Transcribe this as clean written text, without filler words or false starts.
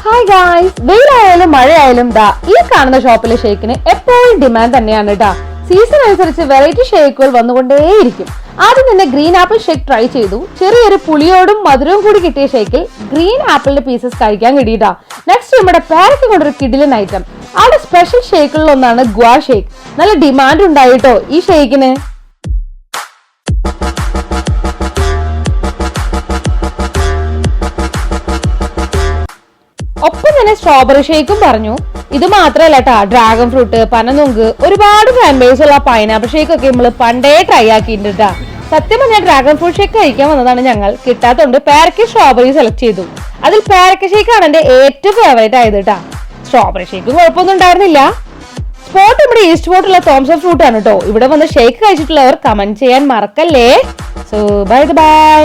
Hi guys, വെയിലായാലും മഴയായാലും ഈ കാണുന്ന ഷോപ്പിലെ ഷേക്കിന് എപ്പോഴും ഡിമാൻഡ് തന്നെയാണ് കേട്ടാ. സീസൺ അനുസരിച്ച് വെറൈറ്റി ഷേക്കുകൾ വന്നുകൊണ്ടേയിരിക്കും. ആദ്യം തന്നെ ഗ്രീൻ ആപ്പിൾ ഷേക്ക് ട്രൈ ചെയ്തു. ചെറിയൊരു പുളിയോടും മധുരവും കൂടി കിട്ടിയ ഷേക്കിൽ ഗ്രീൻ ആപ്പിളിന്റെ പീസസ് കഴിക്കാൻ കിട്ടിയിട്ടാ. നെക്സ്റ്റ് നമ്മുടെ പാരക്ക് കൊണ്ടൊരു കിഡിലൻ ഐറ്റം. അവിടെ സ്പെഷ്യൽ ഷേക്കുകളിൽ ഒന്നാണ് ഗ്വാ ഷേക്ക്. നല്ല ഡിമാൻഡ് ഉണ്ടായിട്ടോ ഈ ഷേക്കിന്. ഒപ്പം തന്നെ സ്ട്രോബെറി ഷേക്കും പറഞ്ഞു. ഇത് മാത്രല്ല കേട്ടാ, ഡ്രാഗൺ ഫ്രൂട്ട്, പനനുങ്ക്, ഒരുപാട് ഫാൻ ബേസ് ഉള്ള പൈനാപ്പിൾ ഷേക്ക് ഒക്കെ നമ്മൾ പണ്ടേ ട്രൈ ആക്കിയിട്ടാ. സത്യം പറഞ്ഞാൽ ഡ്രാഗൺ ഫ്രൂട്ട് ഷേക്ക് കഴിക്കാൻ വന്നതാണ് ഞങ്ങൾ. കിട്ടാത്തോണ്ട് പാരക്ക് സ്ട്രോബെറി സെലക്ട് ചെയ്തു. അതിൽ പാരക്ക് ഷേക്ക് ആണ് എന്റെ ഏറ്റവും ഫേവറേറ്റ് ആയത് കേട്ടാ. സ്ട്രോബെറി ഷേക്കും കുഴപ്പമൊന്നും ഉണ്ടായിരുന്നില്ല. സ്പോട്ട് നമ്മുടെ ഈസ്റ്റ് ഫോർട്ടുള്ള തോംസൺ ഫ്രൂട്ട് ആണ് കേട്ടോ. ഇവിടെ വന്ന് ഷേക്ക് കഴിച്ചിട്ടുള്ളവർ കമന്റ് ചെയ്യാൻ മറക്കല്ലേ. So bye bye.